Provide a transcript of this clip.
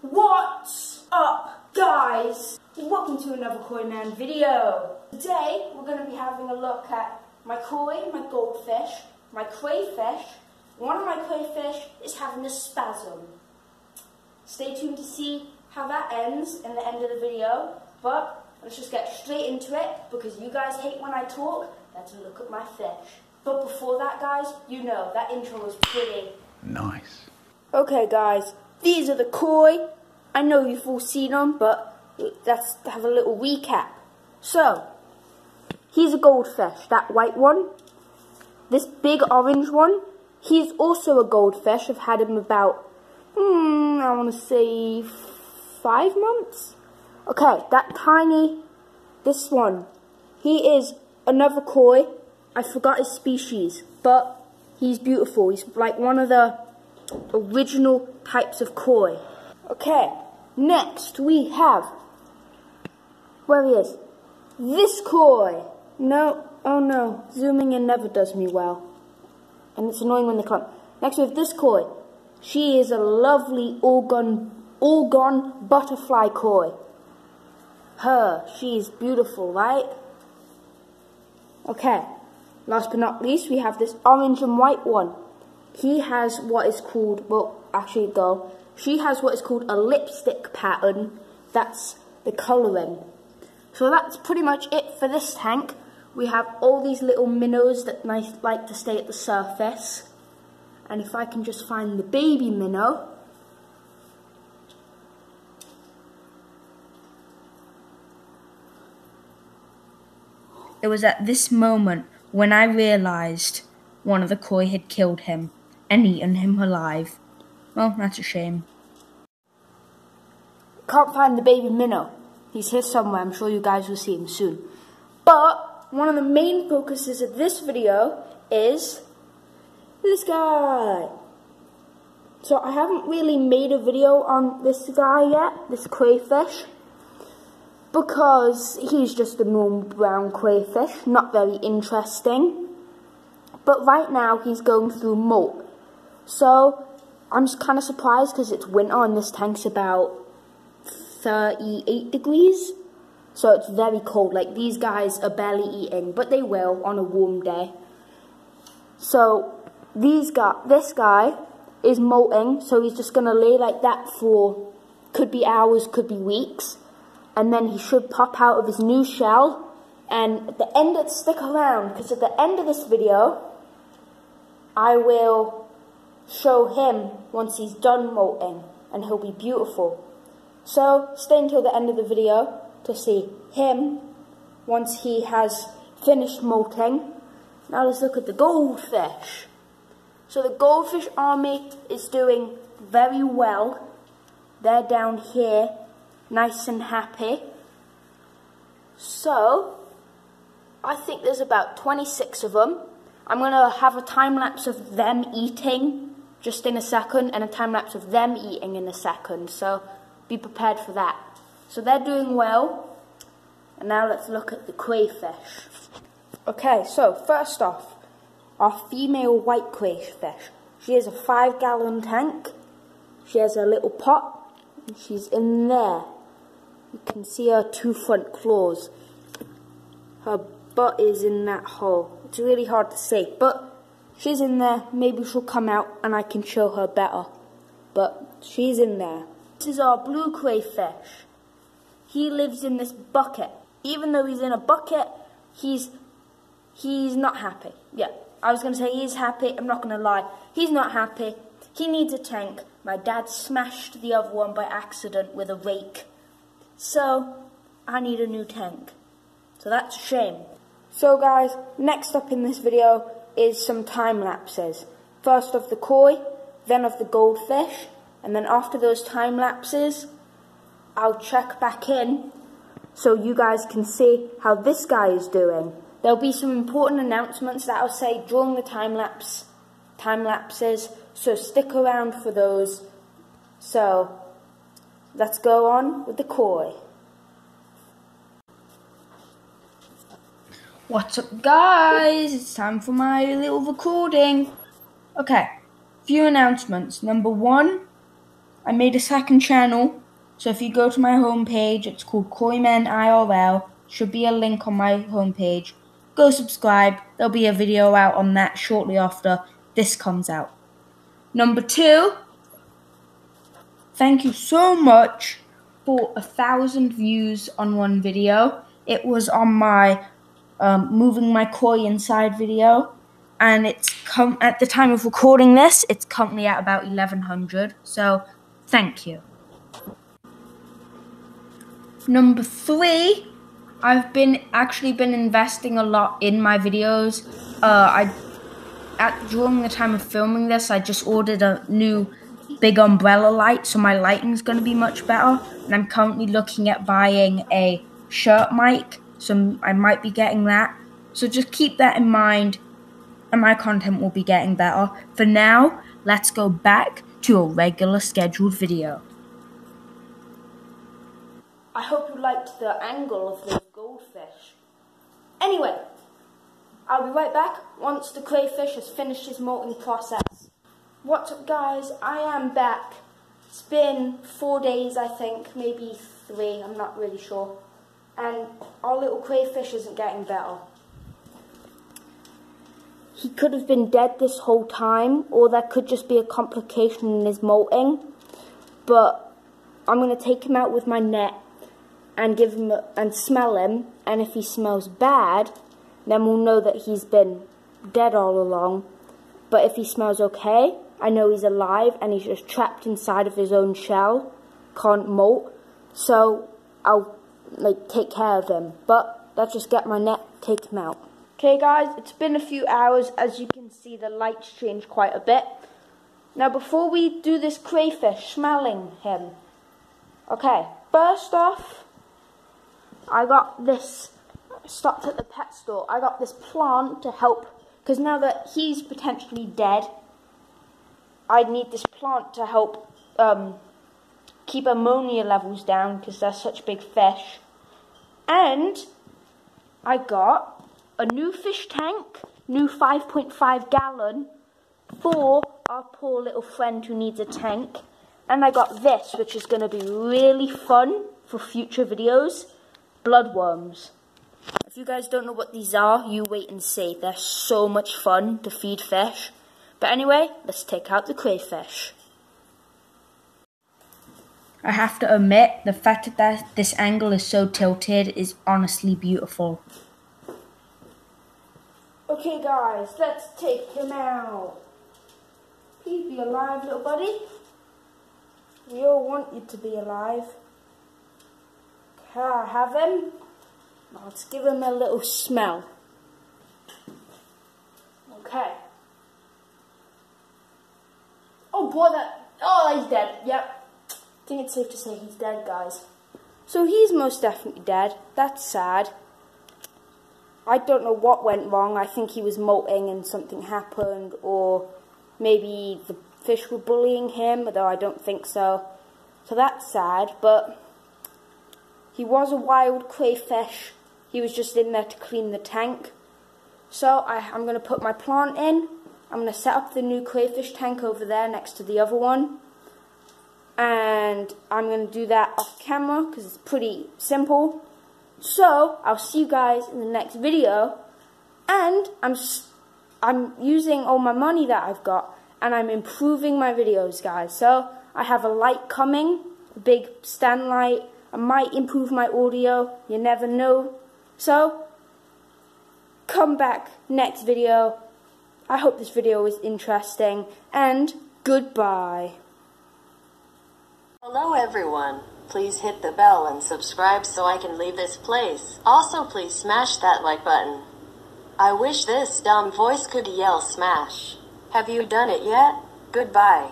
What's up, guys? Welcome to another Koi Man video. Today we're going to be having a look at my koi, my goldfish, my crayfish. One of my crayfish is having a spasm. Stay tuned to see how that ends in the end of the video, but let's just get straight into it because you guys hate when I talk. Let's look at my fish. But before that, guys, you know that intro was pretty nice. Okay, guys, these are the koi. I know you've all seen them, but let's have a little recap. So, he's a goldfish, that white one. This big orange one, he's also a goldfish. I've had him about, I want to say 5 months. Okay, that tiny, this one, he is another koi. I forgot his species, but he's beautiful. He's like one of the original types of koi. Okay, next we have, where he is, this koi. No, oh no, zooming in never does me well. And it's annoying when they come. Next we have this koi. She is a lovely organ butterfly koi. She's beautiful, right? Okay, last but not least, we have this orange and white one. He has what is called, well, actually girl, she has what is called a lipstick pattern. That's the colouring. So that's pretty much it for this tank. We have all these little minnows that like to stay at the surface. And if I can just find the baby minnow. It was at this moment when I realised one of the koi had killed him and eaten him alive. Well, that's a shame. Can't find the baby minnow. He's here somewhere. I'm sure you guys will see him soon. But one of the main focuses of this video is this guy. So I haven't really made a video on this guy yet, this crayfish, because he's just a normal brown crayfish, not very interesting. But right now he's going through molt. So I'm just kind of surprised because it's winter and this tank's about 38 degrees. So it's very cold. Like, these guys are barely eating, but they will on a warm day. So this guy is molting, so he's just going to lay like that for, could be hours, could be weeks. And then he should pop out of his new shell. And at the end, stick around, because at the end of this video, I will show him once he's done molting, and he'll be beautiful. So stay until the end of the video to see him once he has finished molting. Now let's look at the goldfish. So the goldfish army is doing very well. They're down here, nice and happy. So I think there's about 26 of them. I'm going to have a time-lapse of them eating just in a second and a time-lapse of them eating in a second. So be prepared for that. So they're doing well. And now let's look at the crayfish. Okay, so first off, our female white crayfish. She has a 5-gallon tank. She has a little pot. And she's in there. You can see her 2 front claws. Her butt is in that hole. It's really hard to see, but she's in there. Maybe she'll come out and I can show her better. But she's in there. This is our blue crayfish. He lives in this bucket. Even though he's in a bucket, he's not happy. Yeah, I was going to say he's happy. I'm not going to lie. He's not happy. He needs a tank. My dad smashed the other one by accident with a rake. So I need a new tank. So that's a shame. So guys, next up in this video is some time lapses. First of the koi, then of the goldfish, and then after those time lapses, I'll check back in so you guys can see how this guy is doing. There'll be some important announcements that I'll say during the time lapses, so stick around for those. So let's go on with the koi. What's up, guys? It's time for my little recording. Okay, few announcements. Number one, I made a second channel, so if you go to my homepage, it's called Koyman IRL. Should be a link on my homepage. Go subscribe. There'll be a video out on that shortly after this comes out. Number 2, thank you so much for 1,000 views on one video. It was on my moving my koi inside video, and it's at the time of recording this, it's currently at about 1,100. So thank you. Number 3, I've actually been investing a lot in my videos. During the time of filming this, I just ordered a new big umbrella light, so my lighting's going to be much better. And I'm currently looking at buying a shirt mic, so I might be getting that. So just keep that in mind, and my content will be getting better. For now, let's go back to a regular scheduled video. I hope you liked the angle of those goldfish. Anyway, I'll be right back once the crayfish has finished his molting process. What's up, guys? I am back. It's been 4 days, I think, maybe 3, I'm not really sure. And our little crayfish isn't getting better. He could have been dead this whole time, or there could just be a complication in his molting. But I'm going to take him out with my net and give him and smell him, and if he smells bad, then we'll know that he's been dead all along. But if he smells okay, I know he's alive and he's just trapped inside of his own shell, can't molt. So I'll take care of him. But let's just get my net, take him out. Okay, guys, it's been a few hours. As you can see, the lights changed quite a bit. Now, before we do this crayfish, smelling him. Okay, first off, I got this, stopped at the pet store, I got this plant to help, because now that he's potentially dead, I need this plant to help keep ammonia levels down, because they're such big fish. And I got a new fish tank, new 5.5 gallon, for our poor little friend who needs a tank. And I got this, which is going to be really fun for future videos. Bloodworms. If you guys don't know what these are, you wait and see. They're so much fun to feed fish. But anyway, let's take out the crayfish. I have to admit, the fact that this angle is so tilted is honestly beautiful. Okay guys, let's take him out. Please be alive, little buddy. We all want you to be alive. I have him. Let's give him a little smell. Okay. Oh boy, he's dead. Yep. I think it's safe to say he's dead, guys. So he's most definitely dead. That's sad. I don't know what went wrong. I think he was molting and something happened, or maybe the fish were bullying him, although I don't think so. So that's sad, but he was a wild crayfish. He was just in there to clean the tank. So I'm going to put my plant in. I'm going to set up the new crayfish tank over there next to the other one. And I'm going to do that off camera because it's pretty simple. So I'll see you guys in the next video. And I'm using all my money that I've got, and I'm improving my videos, guys. So I have a light coming, a big stand light. I might improve my audio, you never know. So, come back next video. I hope this video was interesting, and goodbye. Hello everyone. Please hit the bell and subscribe so I can leave this place. Also, please smash that like button. I wish this dumb voice could yell smash. Have you done it yet? Goodbye.